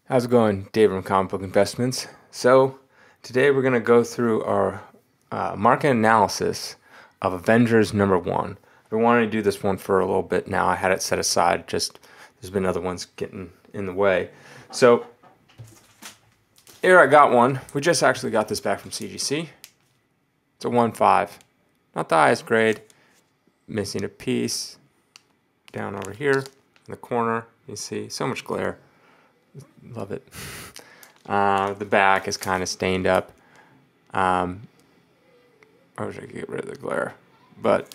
How's it going, Dave from Comic Book Investments? So, today we're going to go through our market analysis of Avengers #1. I've been wanting to do this one for a little bit now. I had it set aside, just there's been other ones getting in the way. So, here I got one. We just actually got this back from CGC. It's a 1.5. Not the highest grade. Missing a piece. Down over here in the corner, you see so much glare. Love it. The back is kind of stained up. I wish I could get rid of the glare. But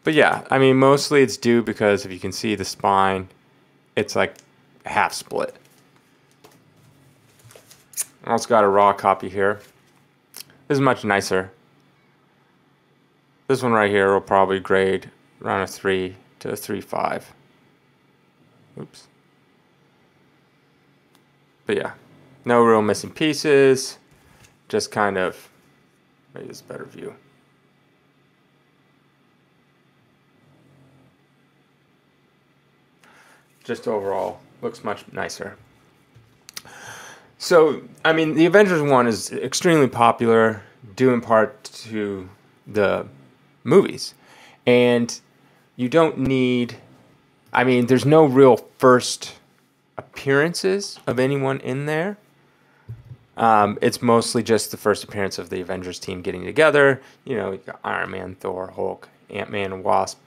yeah, I mean, mostly it's due because if you can see the spine, it's like half split. I also got a raw copy here. This is much nicer. This one right here will probably grade around a 3 to a 3.5. Oops. But yeah, no real missing pieces, just kind of, maybe this better view. Just overall, looks much nicer. So, I mean, the Avengers one is extremely popular, due in part to the movies. And you don't need, I mean, there's no real first appearances of anyone in there. It's mostly just the first appearance of the Avengers team getting together. You know, you got Iron Man, Thor, Hulk, Ant-Man, and Wasp,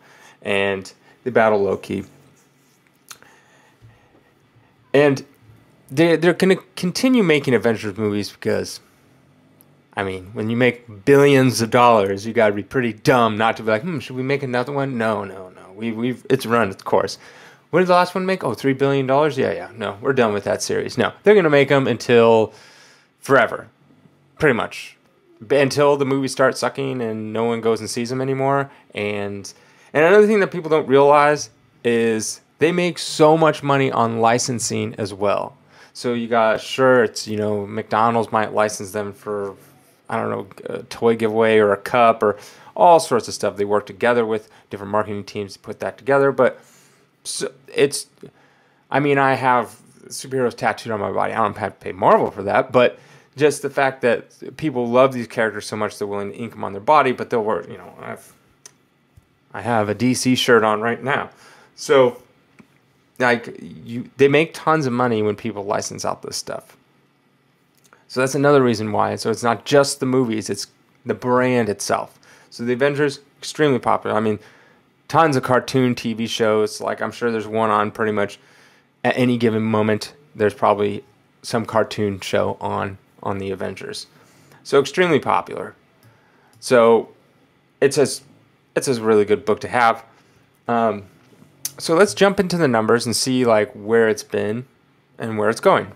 and they battle Loki. And they're going to continue making Avengers movies because, I mean, when you make billions of dollars, you got to be pretty dumb not to be like, should we make another one? No. It's run its course. When did the last one make? Oh, $3 billion? Yeah. No, we're done with that series. No, they're going to make them until forever. Pretty much. Until the movies start sucking and no one goes and sees them anymore. And another thing that people don't realize is they make so much money on licensing as well. So you got shirts, you know, McDonald's might license them for, I don't know, a toy giveaway or a cup or all sorts of stuff. They work together with different marketing teams to put that together. But so it's, I mean, I have superheroes tattooed on my body. I don't have to pay Marvel for that, but just the fact that people love these characters so much they're willing to ink them on their body, but they'll wear, you know, I have a DC shirt on right now. So, like, they make tons of money when people license out this stuff. So that's another reason why. So it's not just the movies, it's the brand itself. So the Avengers, extremely popular. I mean, tons of cartoon TV shows. Like, I'm sure there's one on pretty much at any given moment. There's probably some cartoon show on the Avengers. So extremely popular. So it's a really good book to have. So let's jump into the numbers and see like where it's been and where it's going.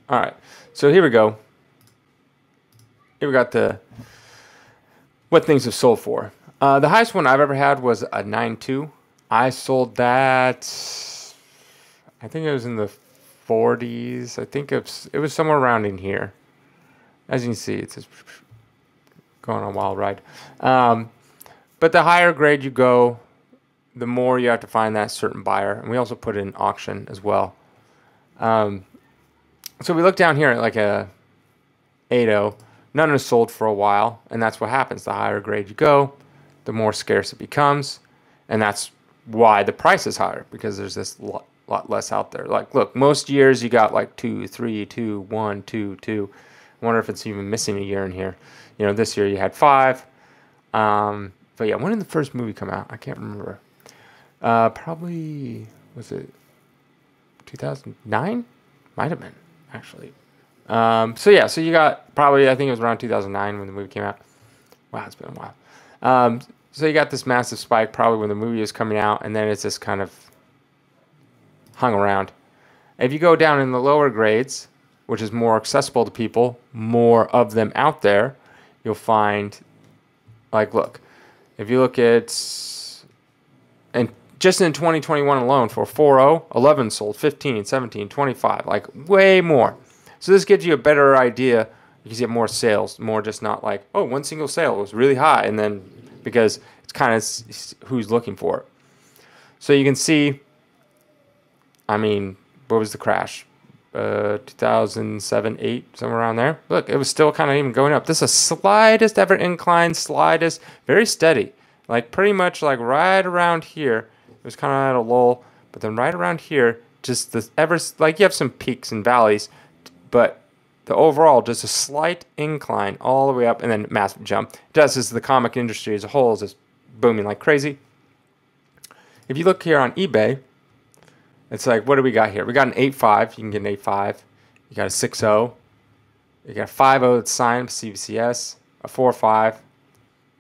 All right. So here we go. Here we got what things have sold for. The highest one I've ever had was a 9.2. I sold that, I think it was in the 40s. I think it was somewhere around in here. As you can see, it's just going on a wild ride. But the higher grade you go, the more you have to find that certain buyer. And we also put it in auction as well. So we look down here at like a 8.0. None is sold for a while, and that's what happens. The higher grade you go, the more scarce it becomes, and that's why the price is higher, because there's this lot less out there. Like, look, most years you got like 2, 3, 2, 1, 2, 2. I wonder if it's even missing a year in here. You know, this year you had 5. But yeah, when did the first movie come out? I can't remember. Probably, was it 2009? Might have been, actually. So yeah, so you got probably, I think it was around 2009 when the movie came out. Wow, it's been a while. So you got this massive spike probably when the movie was coming out, and then it's just kind of hung around. If you go down in the lower grades, which is more accessible to people, more of them out there, you'll find, like, look, if you look at, and just in 2021 alone for 4.0, 11 sold, 15, 17, 25, like way more. So this gives you a better idea because you have more sales, more just not like, oh, one single sale was really high, and then because it's kind of who's looking for it. So you can see I mean, what was the crash? 2007, 8, somewhere around there. Look, it was still kind of even going up. This is the slightest ever incline, slightest, very steady. Like pretty much like right around here. It was kind of at a lull, but then right around here, just the ever, like you have some peaks and valleys, but the overall, just a slight incline all the way up and then massive jump. It does this, the comic industry as a whole is just booming like crazy. If you look here on eBay, it's like, what do we got here? We got an 8.5. You can get an 8.5. You got a 6.0. You got a 5.0 that's signed, CVCS. A 4.5.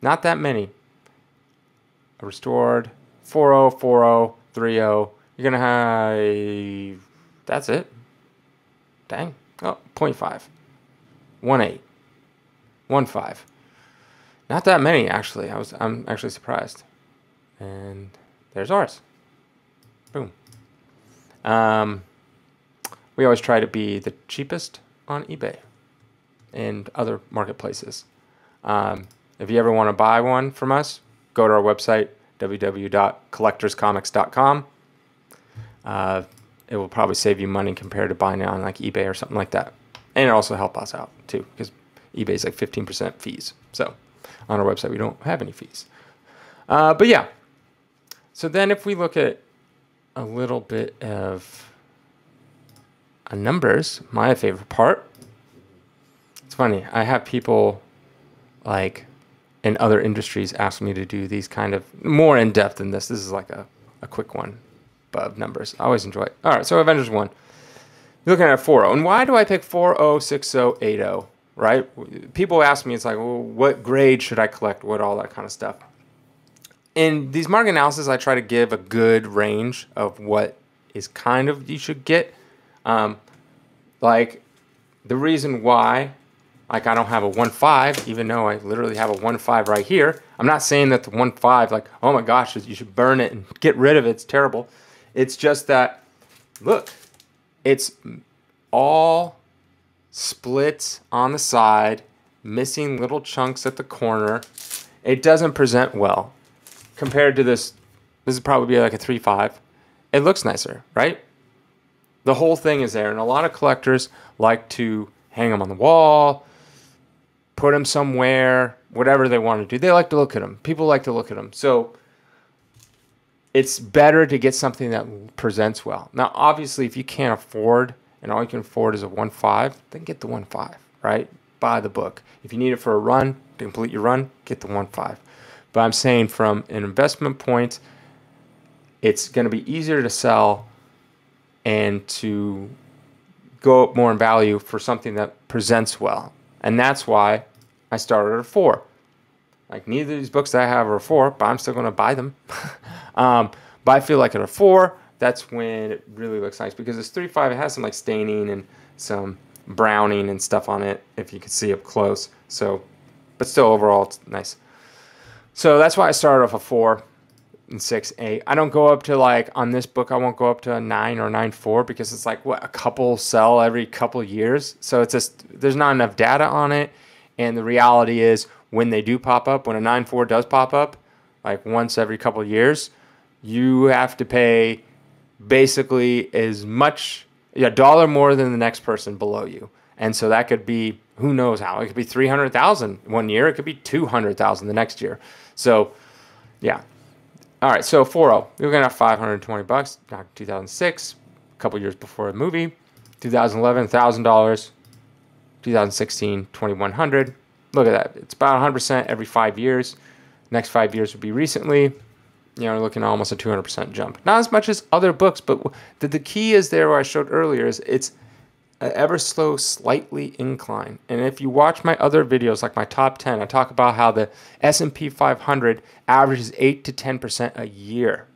Not that many. A restored 4.0, 4.0, 3.0. You're going to have... That's it. Dang. Oh, 0.5. 1.8. 1.5. Not that many, actually. I'm actually surprised. And there's ours. Boom. We always try to be the cheapest on eBay and other marketplaces. If you ever want to buy one from us, go to our website, www.collectorscomics.com. It will probably save you money compared to buying it on like eBay or something like that. And it also help us out too, because eBay is like 15% fees. So on our website, we don't have any fees. But yeah. So then if we look at a little bit of numbers, my favorite part. It's funny. I have people like in other industries ask me to do these kind of more in depth than this. This is like a quick one of numbers. I always enjoy it. All right. So Avengers 1. You're looking at 4.0. And why do I pick 4.0, 6.0, 8.0? Right? People ask me, it's like, well, what grade should I collect? What all that kind of stuff. In these market analysis, I try to give a good range of what is kind of you should get. Like the reason why, like I don't have a 1.5, even though I literally have a 1.5 right here. I'm not saying that the 1.5, like, oh my gosh, you should burn it and get rid of it. It's terrible. It's just that, look, it's all split on the side, missing little chunks at the corner. It doesn't present well. Compared to this would probably be like a 3.5. It looks nicer, right? The whole thing is there. And a lot of collectors like to hang them on the wall, put them somewhere, whatever they want to do. They like to look at them. People like to look at them. So it's better to get something that presents well. Now, obviously, if you can't afford, and all you can afford is a 1.5, then get the 1.5, right? Buy the book. If you need it for a run, to complete your run, get the 1.5. But I'm saying from an investment point, it's going to be easier to sell and to go up more in value for something that presents well. And that's why I started at a 4. Like neither of these books that I have are a 4, but I'm still going to buy them. But I feel like at a 4, that's when it really looks nice. Because this 3.5, it has some like staining and some browning and stuff on it, if you can see up close. So, but still overall, it's nice. So that's why I started off a 4 and 6, 8. I don't go up to like, on this book, I won't go up to a 9 or 9.4 because it's like, what, a couple sell every couple years. So it's just, there's not enough data on it. And the reality is when they do pop up, when a 9.4 does pop up, like once every couple years, you have to pay basically as much, $1 more than the next person below you. And so that could be, who knows how, it could be 300,000 one year. It could be 200,000 the next year. So yeah. All right. So 4.0, we're going to have $520, not 2006, a couple years before the movie, 2011, $1,000, 2016, 2,100. Look at that. It's about 100% every 5 years. Next 5 years would be recently. We're looking at almost a 200% jump. Not as much as other books, but the key is there where I showed earlier is it's an ever slow, slightly incline. And if you watch my other videos, like my top 10, I talk about how the S&P 500 averages 8 to 10% a year.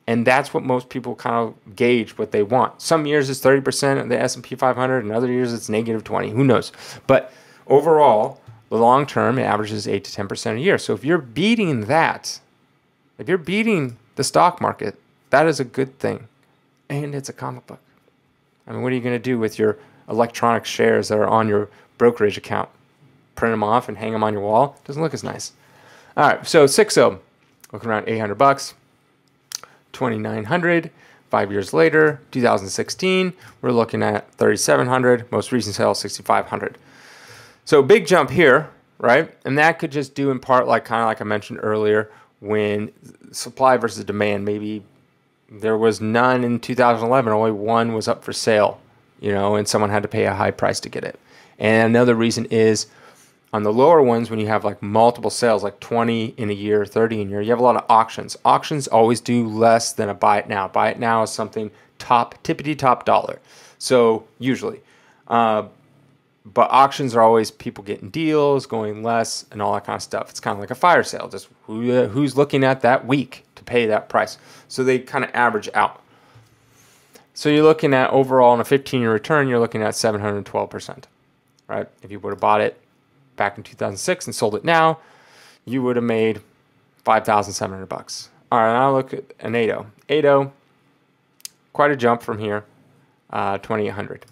And that's what most people kind of gauge what they want. Some years it's 30% of the S&P 500, and other years it's negative 20. Who knows? But overall, the long term, it averages 8 to 10% a year. So if you're beating that, if you're beating the stock market, that is a good thing. And it's a comic book. I mean, what are you going to do with your electronic shares that are on your brokerage account? Print them off and hang them on your wall? Doesn't look as nice. All right, so 6.0, looking around $800, 2,900. 5 years later, 2016, we're looking at 3,700. Most recent sale, 6,500. So big jump here, right? And that could just do in part, like kind of like I mentioned earlier, when supply versus demand. Maybe there was none in 2011, only one was up for sale, and someone had to pay a high price to get it. And another reason is on the lower ones, when you have like multiple sales, like 20 in a year, 30 in a year, you have a lot of auctions. Auctions always do less than a buy it now. Buy it now is something tippity top dollar. So usually, but auctions are always people getting deals, going less, and all that kind of stuff. It's kind of like a fire sale, just who's looking at that week to pay that price. So they kind of average out. So you're looking at overall on a 15-year return, you're looking at 712%, right? If you would have bought it back in 2006 and sold it now, you would have made $5,700. All right, now look at an 8.0. 8.0, quite a jump from here, 2,800.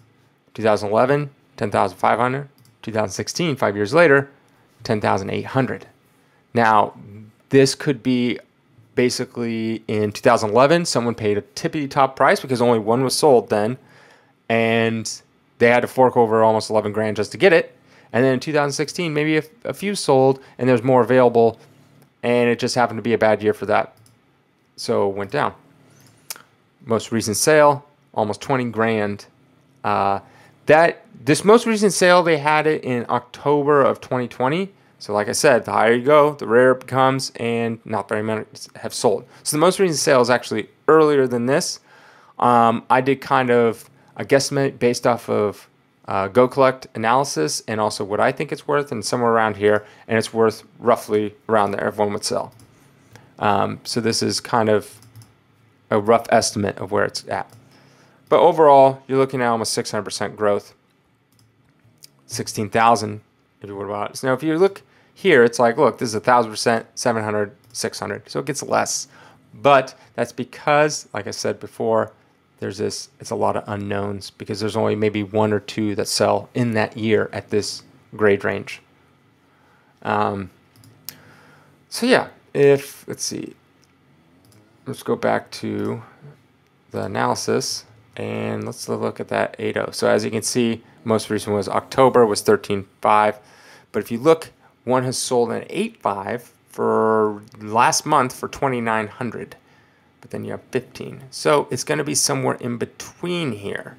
2011, 10,500. 2016, 5 years later, 10,800. Now, this could be basically in 2011, someone paid a tippity top price because only one was sold then, and they had to fork over almost 11 grand just to get it. And then in 2016, maybe a few sold and there's more available, and it just happened to be a bad year for that. So it went down. Most recent sale, almost 20 grand. This most recent sale, they had it in October of 2020. So like I said, the higher you go, the rarer it becomes, and not very many have sold. So the most recent sale is actually earlier than this. I did kind of a guesstimate based off of Go Collect analysis and also what I think it's worth, and somewhere around here, and it's worth roughly around there if one would sell. So this is kind of a rough estimate of where it's at. But overall, you're looking at almost 600% growth. 16,000 if you would have bought it. So now if you look here, it's like, look, this is 1,000%, 700, 600. So it gets less. But that's because, like I said before, it's a lot of unknowns because there's only maybe one or two that sell in that year at this grade range. So yeah, let's see, let's go back to the analysis and let's look at that 8.0. So as you can see, most recent was October, was 13.5. But if you look, one has sold an 8.5 for last month for 2,900. But then you have 15. So it's going to be somewhere in between here,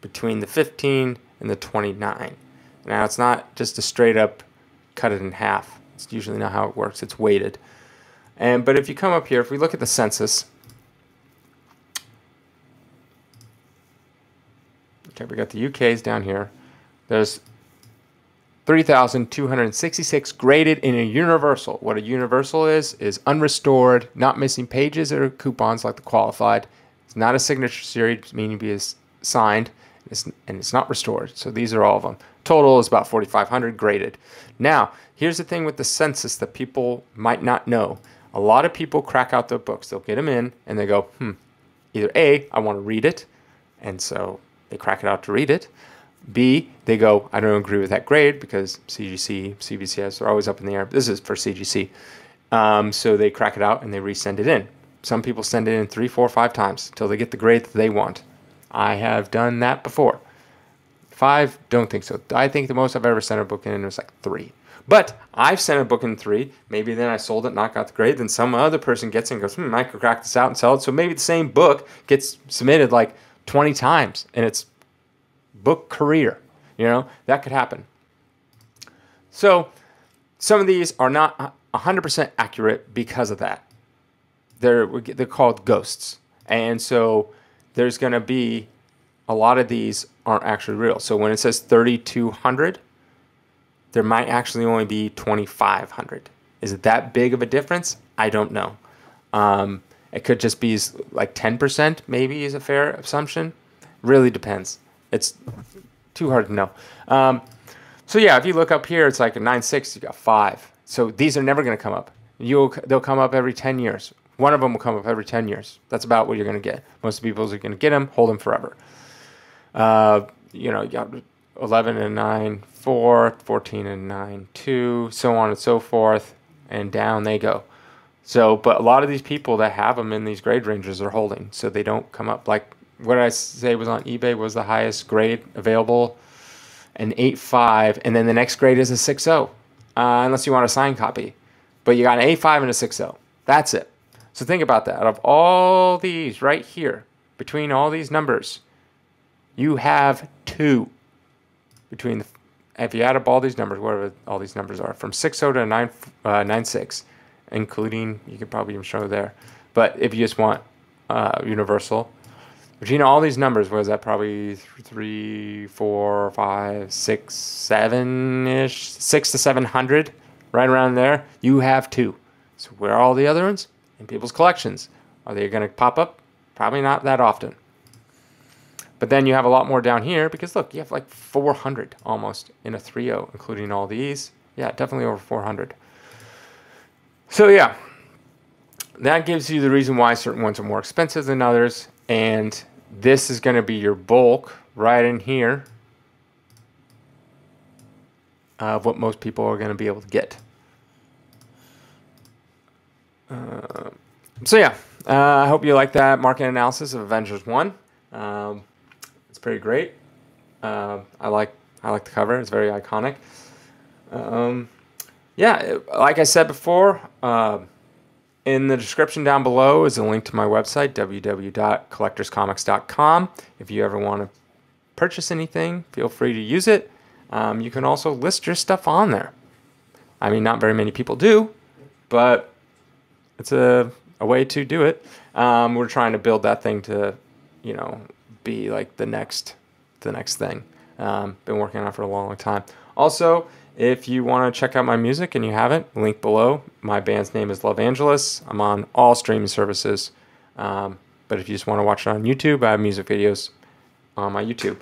between the 15 and the 29. Now it's not just a straight up cut it in half. It's usually not how it works. It's weighted. But if you come up here, if we look at the census, okay, we got the UK's down here. There's 3,266 graded in a universal. What a universal is unrestored, not missing pages or coupons like the qualified. It's not a signature series, meaning to be signed, and it's not restored. So these are all of them. Total is about 4,500 graded. Now, here's the thing with the census that people might not know. A lot of people crack out their books. They'll get them in, and they go, either A, I want to read it, and so they crack it out to read it. B, they go, I don't agree with that grade because CGC, CBCS are always up in the air. This is for CGC. So they crack it out and they resend it in. Some people send it in 3, 4, 5 times until they get the grade that they want. I have done that before. 5, don't think so. I think the most I've ever sent a book in was like 3. But I've sent a book in 3. Maybe then I sold it, not got the grade. Then some other person gets it and goes, I could crack this out and sell it. So maybe the same book gets submitted like 20 times and it's book career, that could happen. So some of these are not 100% accurate because of that. They're called ghosts. And so there's going to be a lot of these aren't actually real. So when it says 3,200, there might actually only be 2,500. Is it that big of a difference? I don't know. It could just be like 10% maybe is a fair assumption. Really depends. It's too hard to know. So yeah, if you look up here, it's like a 9.6, you got 5. So these are never going to come up. They'll come up every 10 years. One of them will come up every 10 years. That's about what you're going to get. Most people are going to get them, hold them forever. You got 11 and 9, 4, 14 and 9, 2, so on and so forth, and down they go. So, but a lot of these people that have them in these grade ranges are holding, so they don't come up. Like what did I say was on eBay was the highest grade available, an 8.5, and then the next grade is a 6.0, unless you want a signed copy. But you got an 8.5 and a 6.0. That's it. So think about that. Out of all these right here, between all these numbers, you have 2. Between the, if you add up all these numbers, whatever all these numbers are, from 6.0 to 9.6, including, you could probably even show there. But if you just want universal, between all these numbers, what is that? Probably 3, 4, 5, 6, 7-ish, 6 to 700, right around there. You have 2. So where are all the other ones? In people's collections. Are they going to pop up? Probably not that often. But then you have a lot more down here because look, you have like 400 almost in a 3.0, including all these. Yeah, definitely over 400. So yeah, that gives you the reason why certain ones are more expensive than others. And this is going to be your bulk right in here of what most people are going to be able to get. So yeah, I hope you like that market analysis of Avengers 1. It's pretty great. I like the cover. It's very iconic. Yeah, like I said before, in the description down below is a link to my website, www.collectorscomics.com. If you ever want to purchase anything, feel free to use it. You can also list your stuff on there. I mean, not very many people do, but it's a way to do it. We're trying to build that thing to, you know, be like the next thing. Been working on it for a long time. Also, if you want to check out my music and you haven't, link below. My band's name is Love Angeles. I'm on all streaming services. But if you just want to watch it on YouTube, I have music videos on my YouTube.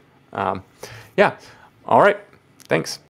Yeah. All right. Thanks.